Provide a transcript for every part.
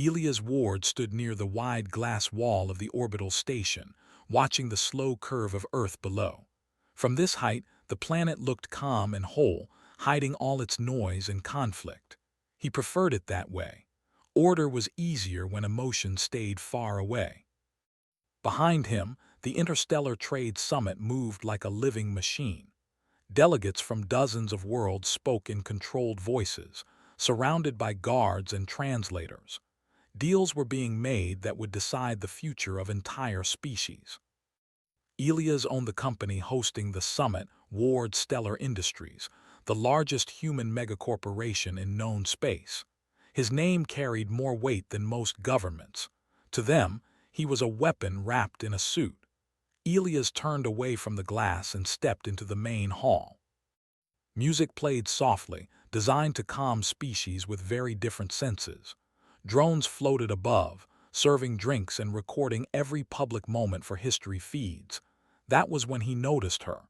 Elia's ward stood near the wide glass wall of the orbital station, watching the slow curve of Earth below. From this height, the planet looked calm and whole, hiding all its noise and conflict. He preferred it that way. Order was easier when emotion stayed far away. Behind him, the Interstellar Trade Summit moved like a living machine. Delegates from dozens of worlds spoke in controlled voices, surrounded by guards and translators. Deals were being made that would decide the future of entire species. Elias owned the company hosting the summit, Ward Stellar Industries, the largest human megacorporation in known space. His name carried more weight than most governments. To them, he was a weapon wrapped in a suit. Elias turned away from the glass and stepped into the main hall. Music played softly, designed to calm species with very different senses. Drones floated above, serving drinks and recording every public moment for history feeds. That was when he noticed her.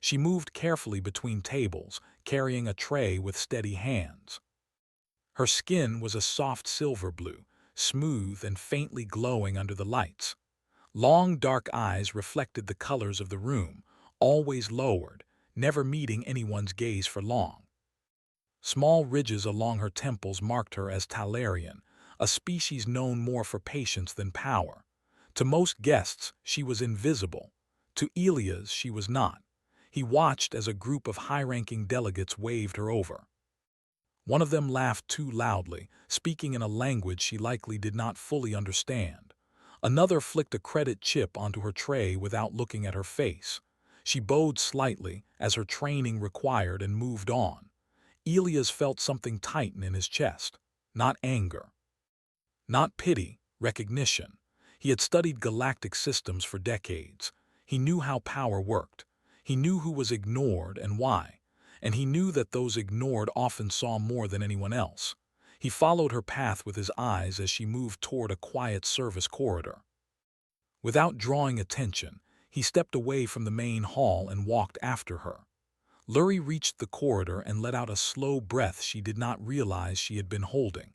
She moved carefully between tables, carrying a tray with steady hands. Her skin was a soft silver blue, smooth and faintly glowing under the lights. Long, dark eyes reflected the colors of the room, always lowered, never meeting anyone's gaze for long. Small ridges along her temples marked her as Talarian, a species known more for patience than power. To most guests, she was invisible. To Elias, she was not. He watched as a group of high-ranking delegates waved her over. One of them laughed too loudly, speaking in a language she likely did not fully understand. Another flicked a credit chip onto her tray without looking at her face. She bowed slightly, as her training required, and moved on. Elias felt something tighten in his chest. Not anger. Not pity, recognition. He had studied galactic systems for decades. He knew how power worked. He knew who was ignored and why. And he knew that those ignored often saw more than anyone else. He followed her path with his eyes as she moved toward a quiet service corridor. Without drawing attention, he stepped away from the main hall and walked after her. Lurie reached the corridor and let out a slow breath she did not realize she had been holding.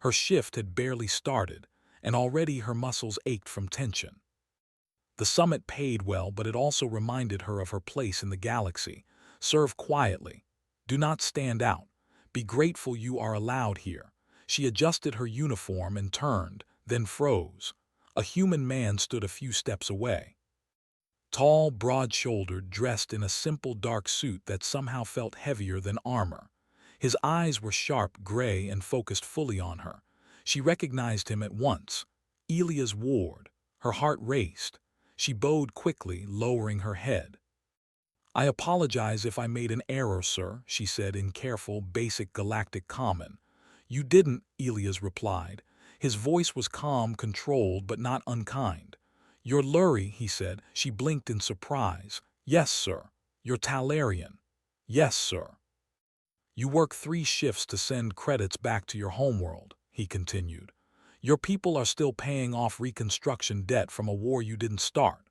Her shift had barely started, and already her muscles ached from tension. The summit paid well, but it also reminded her of her place in the galaxy. Serve quietly. Do not stand out. Be grateful you are allowed here. She adjusted her uniform and turned, then froze. A human man stood a few steps away. Tall, broad-shouldered, dressed in a simple dark suit that somehow felt heavier than armor. His eyes were sharp, gray, and focused fully on her. She recognized him at once. Elia's ward. Her heart raced. She bowed quickly, lowering her head. "I apologize if I made an error, sir," she said in careful, basic galactic common. "You didn't," Elias replied. His voice was calm, controlled, but not unkind. "You're Lurie," he said. She blinked in surprise. "Yes, sir." "You're Talarian." "Yes, sir." "You work 3 shifts to send credits back to your homeworld," he continued. "Your people are still paying off reconstruction debt from a war you didn't start."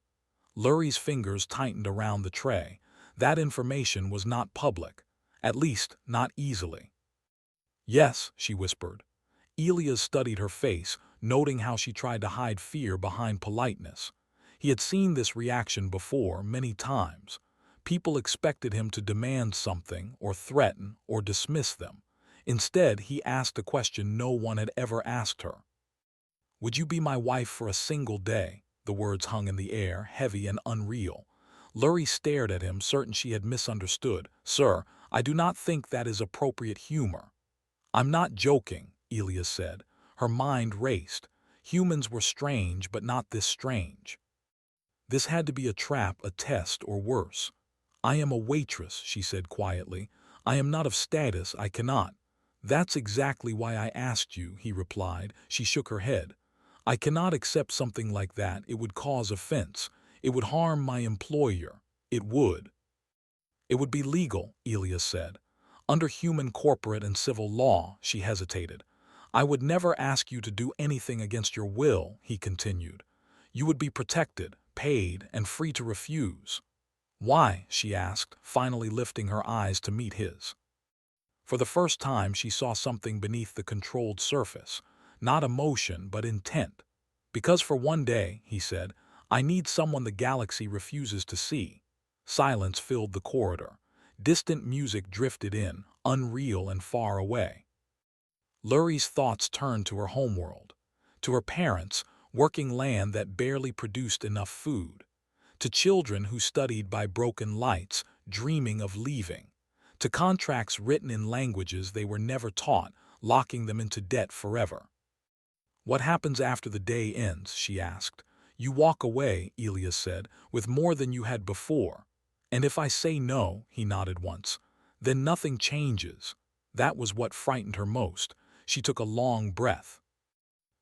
Lurie's fingers tightened around the tray. That information was not public, at least not easily. "Yes," she whispered. Elias studied her face, noting how she tried to hide fear behind politeness. He had seen this reaction before, many times. People expected him to demand something, or threaten, or dismiss them. Instead, he asked a question no one had ever asked her. "Would you be my wife for a single day?" The words hung in the air, heavy and unreal. Lurie stared at him, certain she had misunderstood. "Sir, I do not think that is appropriate humor." "I'm not joking," Elias said. Her mind raced. Humans were strange, but not this strange. This had to be a trap, a test, or worse. "I am a waitress," she said quietly. "I am not of status, I cannot." "That's exactly why I asked you," he replied. She shook her head. "I cannot accept something like that. It would cause offense. It would harm my employer. It would." "It would be legal," Elias said. "Under human corporate and civil law," she hesitated. "I would never ask you to do anything against your will," he continued. "You would be protected, paid, and free to refuse." "Why?" she asked, finally lifting her eyes to meet his. For the first time, she saw something beneath the controlled surface. not emotion but intent. Because for one day, he said, I need someone the galaxy refuses to see. Silence filled the corridor. Distant music drifted in, unreal and far away. Lurie's thoughts turned to her homeworld, to her parents, working land that barely produced enough food, to children who studied by broken lights, dreaming of leaving, to contracts written in languages they were never taught, locking them into debt forever. What happens after the day ends, she asked. You walk away, Elias said, with more than you had before. And if I say no, he nodded once, then nothing changes. That was what frightened her most. She took a long breath.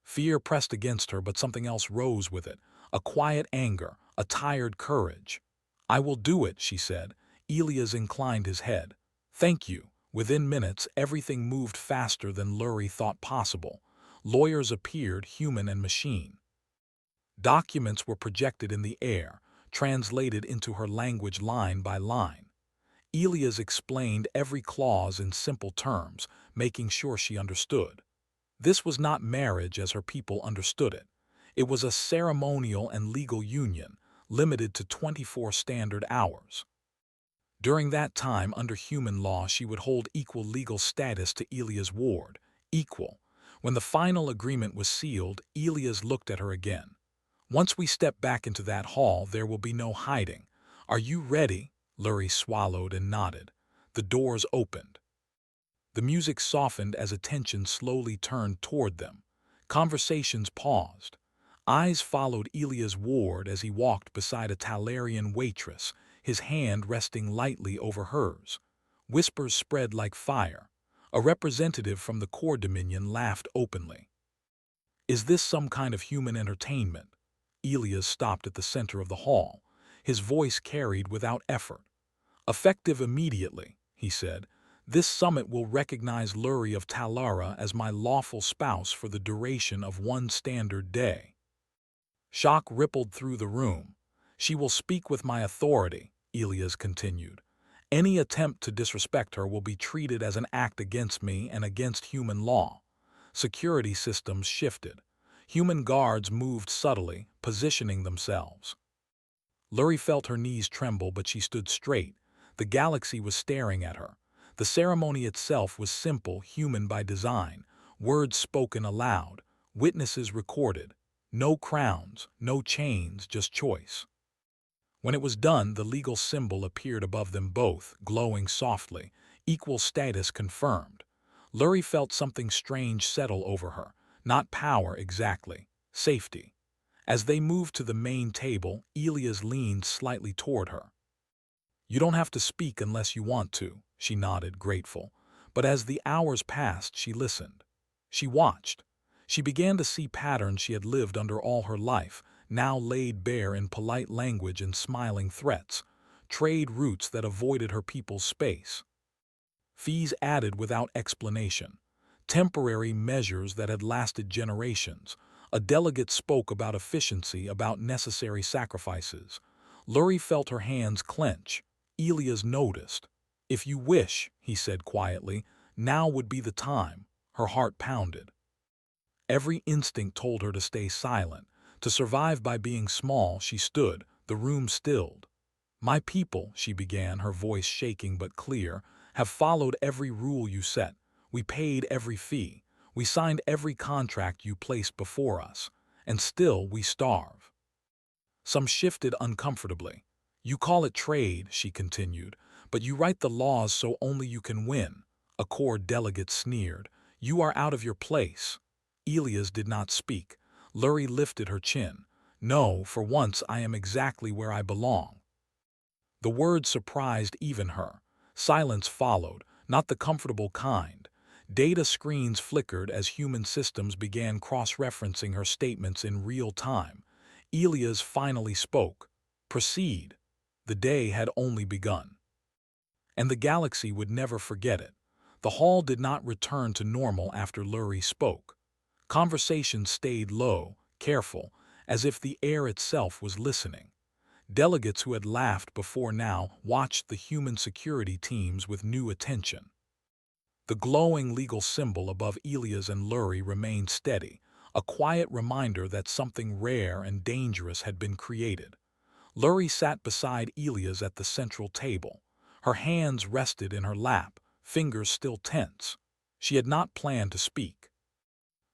Fear pressed against her, but something else rose with it, a quiet anger, a tired courage. I will do it, she said. Elias inclined his head. Thank you. Within minutes, everything moved faster than Lurie thought possible. Lawyers appeared, human and machine. Documents were projected in the air, translated into her language line by line. Elias explained every clause in simple terms, making sure she understood. This was not marriage as her people understood it. It was a ceremonial and legal union, limited to 24 standard hours. During that time, under human law, she would hold equal legal status to Elias' ward. Equal. When the final agreement was sealed, Elias looked at her again. Once we step back into that hall, there will be no hiding. Are you ready? Lurie swallowed and nodded. The doors opened. The music softened as attention slowly turned toward them. Conversations paused. Eyes followed Elias' ward as he walked beside a Talarian waitress, his hand resting lightly over hers. Whispers spread like fire. A representative from the Core Dominion laughed openly. Is this some kind of human entertainment? Elias stopped at the center of the hall. His voice carried without effort. Effective immediately, he said. This summit will recognize Lurie of Talara as my lawful spouse for the duration of one standard day. Shock rippled through the room. She will speak with my authority, Elias continued. Any attempt to disrespect her will be treated as an act against me and against human law. Security systems shifted. Human guards moved subtly, positioning themselves. Lurie felt her knees tremble, but she stood straight. The galaxy was staring at her. The ceremony itself was simple, human by design. Words spoken aloud, witnesses recorded. No crowns, no chains, just choice. When it was done, the legal symbol appeared above them both, glowing softly. Equal status confirmed. Lurie felt something strange settle over her. Not power exactly, safety. As they moved to the main table, Elias leaned slightly toward her. You don't have to speak unless you want to, she nodded, grateful. But as the hours passed, she listened. She watched. She began to see patterns she had lived under all her life, now laid bare in polite language and smiling threats. Trade routes that avoided her people's space. Fees added without explanation. Temporary measures that had lasted generations. A delegate spoke about efficiency, about necessary sacrifices. Lurie felt her hands clench. Elias noticed. If you wish, he said quietly, now would be the time. Her heart pounded. Every instinct told her to stay silent. To survive by being small, she stood, the room stilled. My people, she began, her voice shaking but clear, have followed every rule you set. We paid every fee. We signed every contract you placed before us. And still we starve. Some shifted uncomfortably. You call it trade, she continued, but you write the laws so only you can win. A core delegate sneered. You are out of your place. Elias did not speak. Lurie lifted her chin. No, for once I am exactly where I belong. The word surprised even her. Silence followed, not the comfortable kind. Data screens flickered as human systems began cross-referencing her statements in real time. Elias finally spoke. Proceed. The day had only begun. And the galaxy would never forget it. The hall did not return to normal after Lurie spoke. Conversation stayed low, careful, as if the air itself was listening. Delegates who had laughed before now watched the human security teams with new attention. The glowing legal symbol above Elias and Lurie remained steady, a quiet reminder that something rare and dangerous had been created. Lurie sat beside Elias at the central table. Her hands rested in her lap, fingers still tense. She had not planned to speak.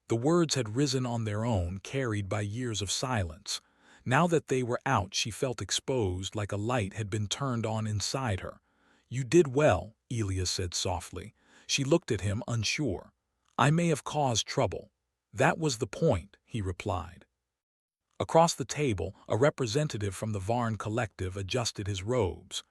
The words had risen on their own, carried by years of silence. Now that they were out, she felt exposed, like a light had been turned on inside her. "You did well," Elias said softly. She looked at him, unsure. "I may have caused trouble." "That was the point," he replied. Across the table, a representative from the Varn Collective adjusted his robes.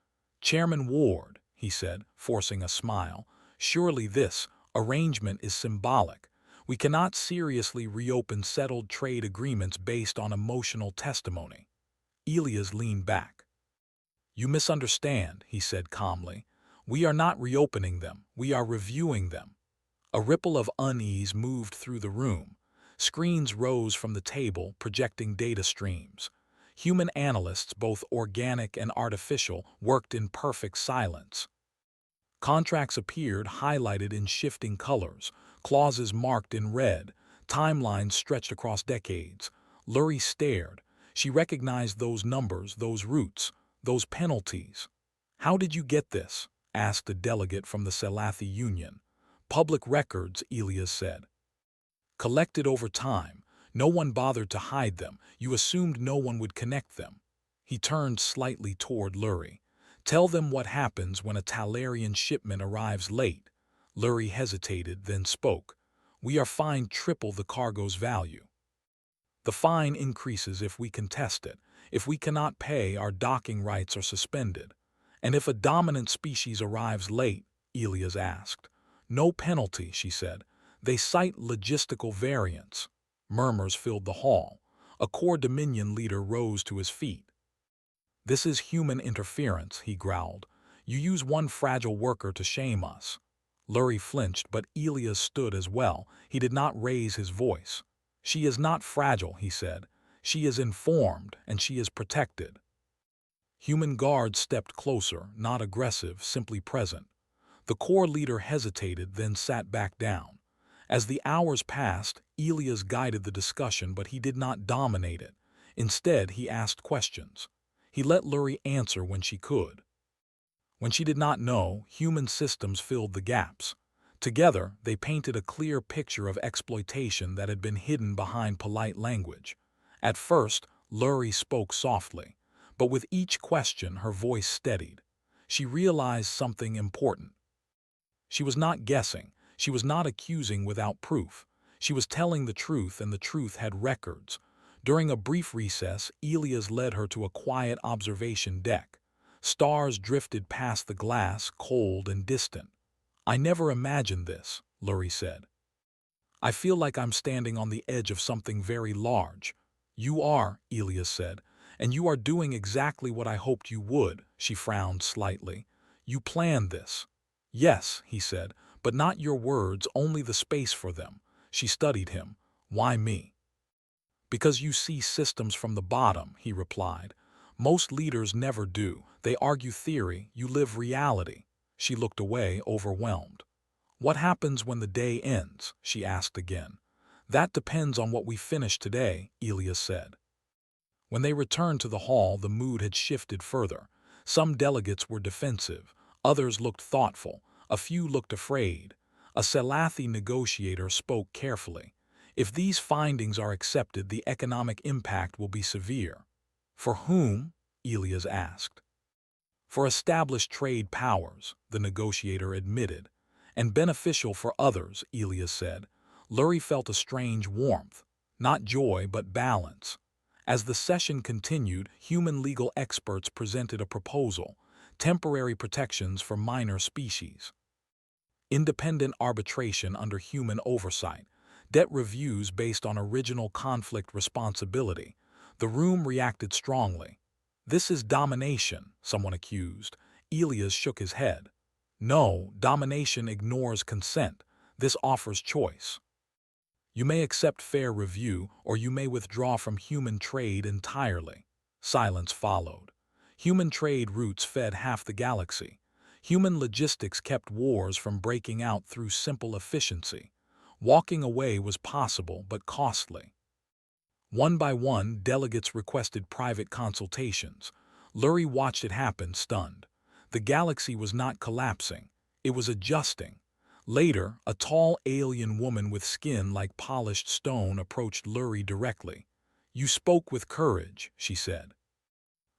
"Chairman Ward," he said, forcing a smile, "surely this arrangement is symbolic. We cannot seriously reopen settled trade agreements based on emotional testimony." Elias leaned back. "You misunderstand," he said calmly. "We are not reopening them, we are reviewing them." A ripple of unease moved through the room. Screens rose from the table, projecting data streams. Human analysts, both organic and artificial, worked in perfect silence. Contracts appeared, highlighted in shifting colors, clauses marked in red, timelines stretched across decades. Lurie stared. She recognized those numbers, those roots, those penalties. "How did you get this?" asked a delegate from the Selathi Union. "Public records," Elias said. "Collected over time. No one bothered to hide them. You assumed no one would connect them." He turned slightly toward Lurie. "Tell them what happens when a Talarian shipment arrives late." Lurie hesitated, then spoke. "We are fined triple the cargo's value. The fine increases if we contest it. If we cannot pay, our docking rights are suspended." "And if a dominant species arrives late?" Elias asked. "No penalty," she said. "They cite logistical variance." Murmurs filled the hall. A core Dominion leader rose to his feet. "This is human interference," he growled. "You use one fragile worker to shame us." Lurie flinched, but Elias stood as well. He did not raise his voice. "She is not fragile," he said. "She is informed, and she is protected." Human guards stepped closer, not aggressive, simply present. The core leader hesitated, then sat back down. As the hours passed, Elias guided the discussion, but he did not dominate it. Instead, he asked questions. He let Lurie answer when she could. When she did not know, human systems filled the gaps. Together, they painted a clear picture of exploitation that had been hidden behind polite language. At first, Lurie spoke softly, but with each question her voice steadied. She realized something important. She was not guessing. She was not accusing without proof. She was telling the truth, and the truth had records. During a brief recess, Elias led her to a quiet observation deck. Stars drifted past the glass, cold and distant. "I never imagined this," Lurie said. "I feel like I'm standing on the edge of something very large." "You are," Elias said, "and you are doing exactly what I hoped you would." She frowned slightly. "You planned this." "Yes," he said, "but not your words, only the space for them." She studied him. "Why me?" "Because you see systems from the bottom," he replied. "Most leaders never do. They argue theory, you live reality." She looked away, overwhelmed. "What happens when the day ends?" she asked again. "That depends on what we finish today," Elias said. When they returned to the hall, the mood had shifted further. Some delegates were defensive, others looked thoughtful, a few looked afraid. A Selathi negotiator spoke carefully. "If these findings are accepted, the economic impact will be severe." "For whom?" Elias asked. "For established trade powers," the negotiator admitted. "And beneficial for others," Elias said. Lurie felt a strange warmth, not joy but balance. As the session continued, human legal experts presented a proposal: temporary protections for minor species, independent arbitration under human oversight, debt reviews based on original conflict responsibility. The room reacted strongly. "This is domination," someone accused. Elias shook his head. "No, domination ignores consent. This offers choice. You may accept fair review, or you may withdraw from human trade entirely." Silence followed. Human trade routes fed half the galaxy. Human logistics kept wars from breaking out through simple efficiency. Walking away was possible but costly. One by one, delegates requested private consultations. Lurie watched it happen, stunned. The galaxy was not collapsing. It was adjusting. Later, a tall alien woman with skin like polished stone approached Lurie directly. "You spoke with courage," she said.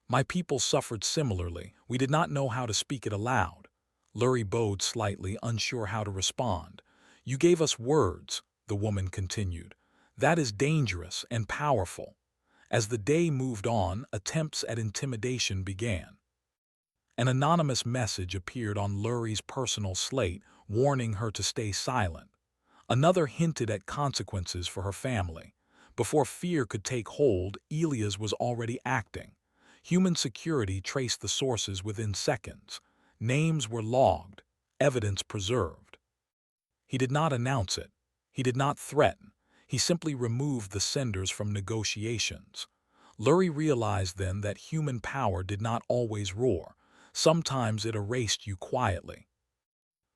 "My people suffered similarly. We did not know how to speak it aloud." Lurie bowed slightly, unsure how to respond. "You gave us words," the woman continued. "That is dangerous and powerful." As the day moved on, attempts at intimidation began. An anonymous message appeared on Lurie's personal slate, warning her to stay silent. Another hinted at consequences for her family. Before fear could take hold, Elias was already acting. Human security traced the sources within seconds. Names were logged, evidence preserved. He did not announce it. He did not threaten. He simply removed the senders from negotiations. Lurie realized then that human power did not always roar. Sometimes it erased you quietly.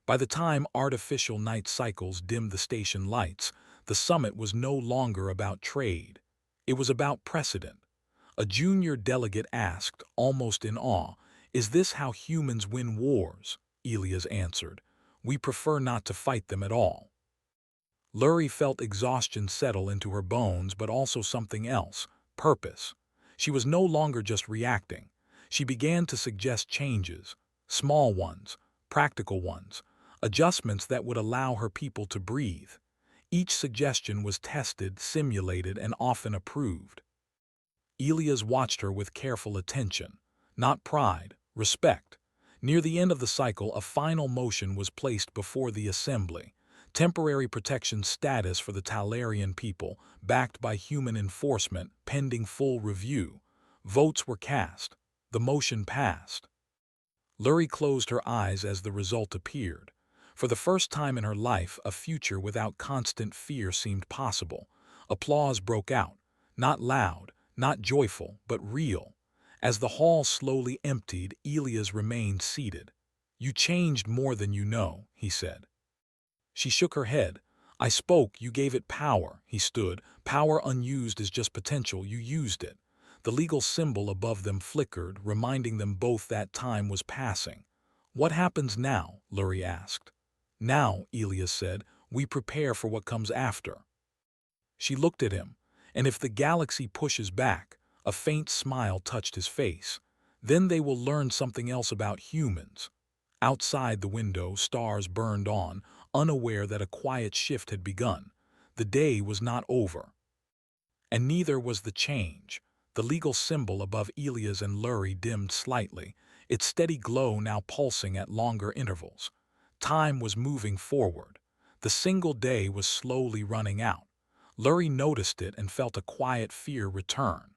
By the time artificial night cycles dimmed the station lights, the summit was no longer about trade. It was about precedent. A junior delegate asked, almost in awe, "Is this how humans win wars?" Elias answered, "We prefer not to fight them at all." Lurie felt exhaustion settle into her bones, but also something else, purpose. She was no longer just reacting. She began to suggest changes, small ones, practical ones, adjustments that would allow her people to breathe. Each suggestion was tested, simulated, and often approved. Elias watched her with careful attention. Not pride, respect. Near the end of the cycle, a final motion was placed before the assembly. Temporary protection status for the Talarian people, backed by human enforcement, pending full review. Votes were cast. The motion passed. Lurie closed her eyes as the result appeared. For the first time in her life, a future without constant fear seemed possible. Applause broke out. Not loud, not joyful, but real. As the hall slowly emptied, Elias remained seated. "You changed more than you know," he said. She shook her head. "I spoke, you gave it power." He stood. "Power unused is just potential, you used it." The legal symbol above them flickered, reminding them both that time was passing. "What happens now?" Lurie asked. "Now," Elias said, "we prepare for what comes after." She looked at him. "And if the galaxy pushes back," a faint smile touched his face, "then they will learn something else about humans." Outside the window, stars burned on, unaware that a quiet shift had begun. The day was not over. And neither was the change. The legal symbol above Elias and Lurie dimmed slightly, its steady glow now pulsing at longer intervals. Time was moving forward. The single day was slowly running out. Lurie noticed it and felt a quiet fear return.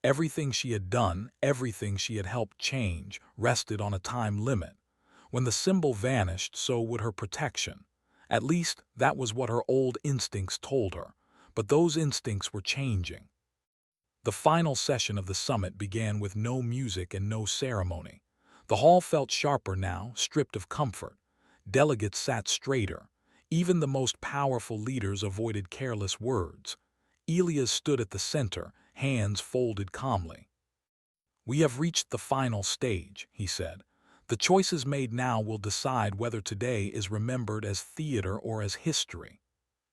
Everything she had done, everything she had helped change, rested on a time limit. When the symbol vanished, so would her protection. At least, that was what her old instincts told her. But those instincts were changing. The final session of the summit began with no music and no ceremony. The hall felt sharper now, stripped of comfort. Delegates sat straighter. Even the most powerful leaders avoided careless words. Elias stood at the center, hands folded calmly. "We have reached the final stage," he said. "The choices made now will decide whether today is remembered as theater or as history."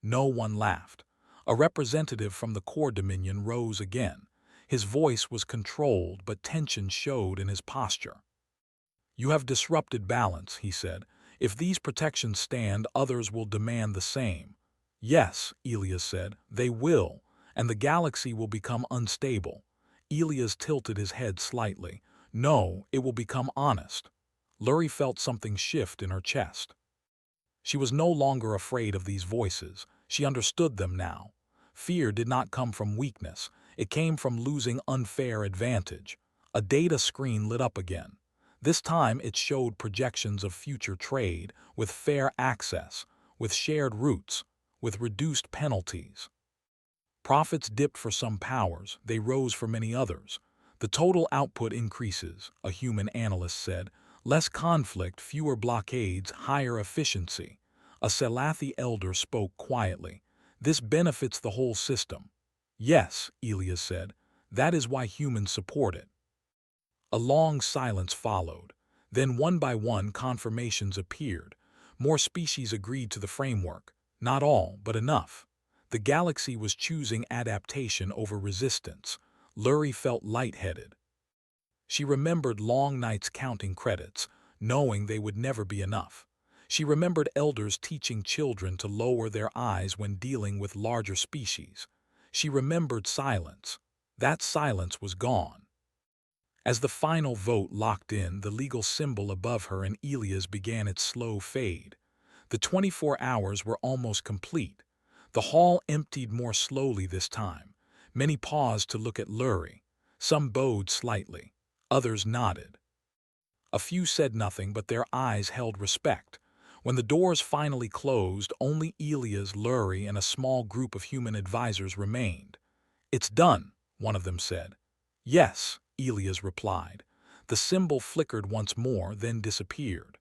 No one laughed. A representative from the core dominion rose again. His voice was controlled, but tension showed in his posture. "You have disrupted balance," he said. "If these protections stand, others will demand the same." "Yes," Elias said, "they will, and the galaxy will become unstable." Elias tilted his head slightly. "No, it will become honest." Lurie felt something shift in her chest. She was no longer afraid of these voices. She understood them now. Fear did not come from weakness. It came from losing unfair advantage. A data screen lit up again. This time it showed projections of future trade, with fair access, with shared routes, with reduced penalties. Profits dipped for some powers, they rose for many others. "The total output increases," a human analyst said. Less conflict, fewer blockades, higher efficiency. A Selathi elder spoke quietly. This benefits the whole system. Yes, Elias said. That is why humans support it. A long silence followed. Then one by one confirmations appeared. More species agreed to the framework. Not all, but enough. The galaxy was choosing adaptation over resistance. Lurie felt lightheaded. She remembered long nights counting credits, knowing they would never be enough. She remembered elders teaching children to lower their eyes when dealing with larger species. She remembered silence. That silence was gone. As the final vote locked in, the legal symbol above her and Elia's began its slow fade. The 24 hours were almost complete. The hall emptied more slowly this time. Many paused to look at Lurie. Some bowed slightly. Others nodded. A few said nothing, but their eyes held respect. When the doors finally closed, only Elias, Lurie, and a small group of human advisors remained. "It's done," one of them said. "Yes," Elias replied. The symbol flickered once more, then disappeared.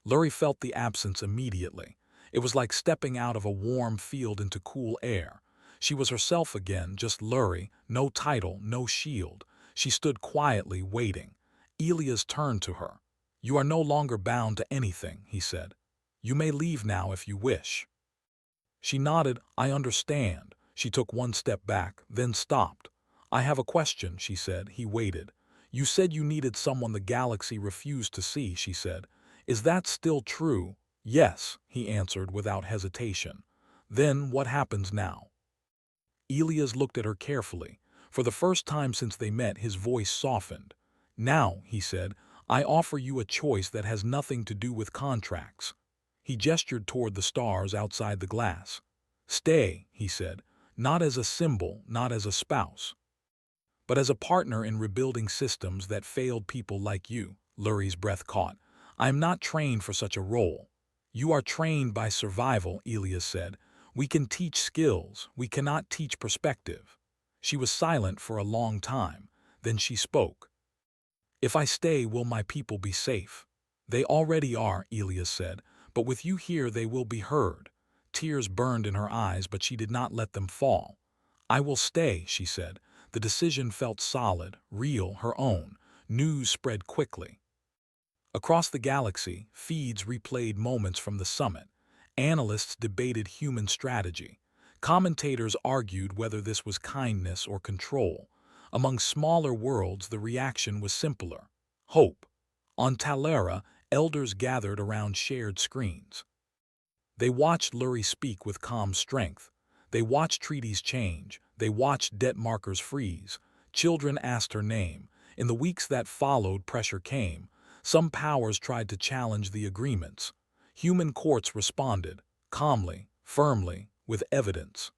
Lurie felt the absence immediately. It was like stepping out of a warm field into cool air. She was herself again, just Lurie, no title, no shield. She stood quietly, waiting. Elias turned to her. "You are no longer bound to anything," he said. "You may leave now if you wish." She nodded. "I understand." She took one step back, then stopped. "I have a question," she said. He waited. "You said you needed someone the galaxy refused to see," she said. "Is that still true?" "Yes," he answered without hesitation. "Then what happens now?" Elias looked at her carefully. For the first time since they met, his voice softened. "Now," he said, "I offer you a choice that has nothing to do with contracts." He gestured toward the stars outside the glass. "Stay," he said, "not as a symbol, not as a spouse, but as a partner in rebuilding systems that failed people like you." Lurie's breath caught. "I am not trained for such a role." "You are trained by survival," Elias said. "We can teach skills. We cannot teach perspective." She was silent for a long time. Then she spoke. "If I stay, will my people be safe?" "They already are," Elias said, "but with you here they will be heard." Tears burned in her eyes, but she did not let them fall. "I will stay," she said. The decision felt solid, real, her own. News spread quickly. Across the galaxy, feeds replayed moments from the summit. Analysts debated human strategy. Commentators argued whether this was kindness or control. Among smaller worlds, the reaction was simpler: hope. On Talera, elders gathered around shared screens. They watched Lurie speak with calm strength. They watched treaties change. They watched debt markers freeze. Children asked her name. In the weeks that followed, pressure came. Some powers tried to challenge the agreements. Human courts responded, calmly, firmly, with evidence.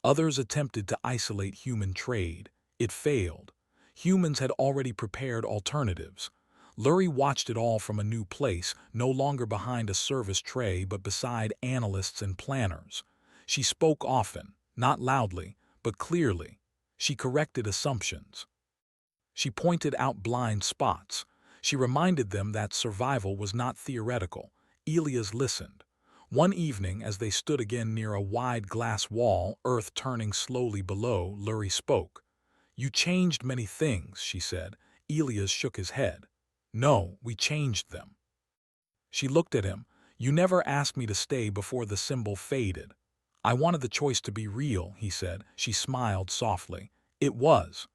Others attempted to isolate human trade. It failed. Humans had already prepared alternatives. Lurie watched it all from a new place, no longer behind a service tray but beside analysts and planners. She spoke often, not loudly, but clearly. She corrected assumptions. She pointed out blind spots. She reminded them that survival was not theoretical. Elias listened. One evening, as they stood again near a wide glass wall, Earth turning slowly below, Lurie spoke. "You changed many things," she said. Elias shook his head. "No, we changed them." She looked at him. "You never asked me to stay before the symbol faded." "I wanted the choice to be real," he said. She smiled softly. "It was."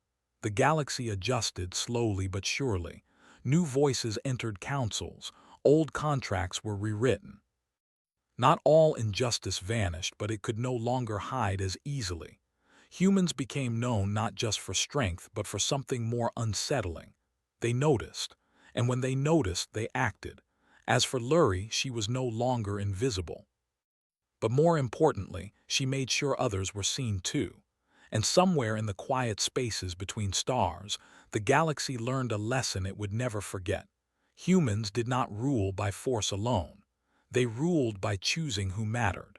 The galaxy adjusted slowly but surely. New voices entered councils. Old contracts were rewritten. Not all injustice vanished, but it could no longer hide as easily. Humans became known not just for strength, but for something more unsettling. They noticed, and when they noticed, they acted. As for Lurie, she was no longer invisible. But more importantly, she made sure others were seen too. And somewhere in the quiet spaces between stars, the galaxy learned a lesson it would never forget. Humans did not rule by force alone. They ruled by choosing who mattered.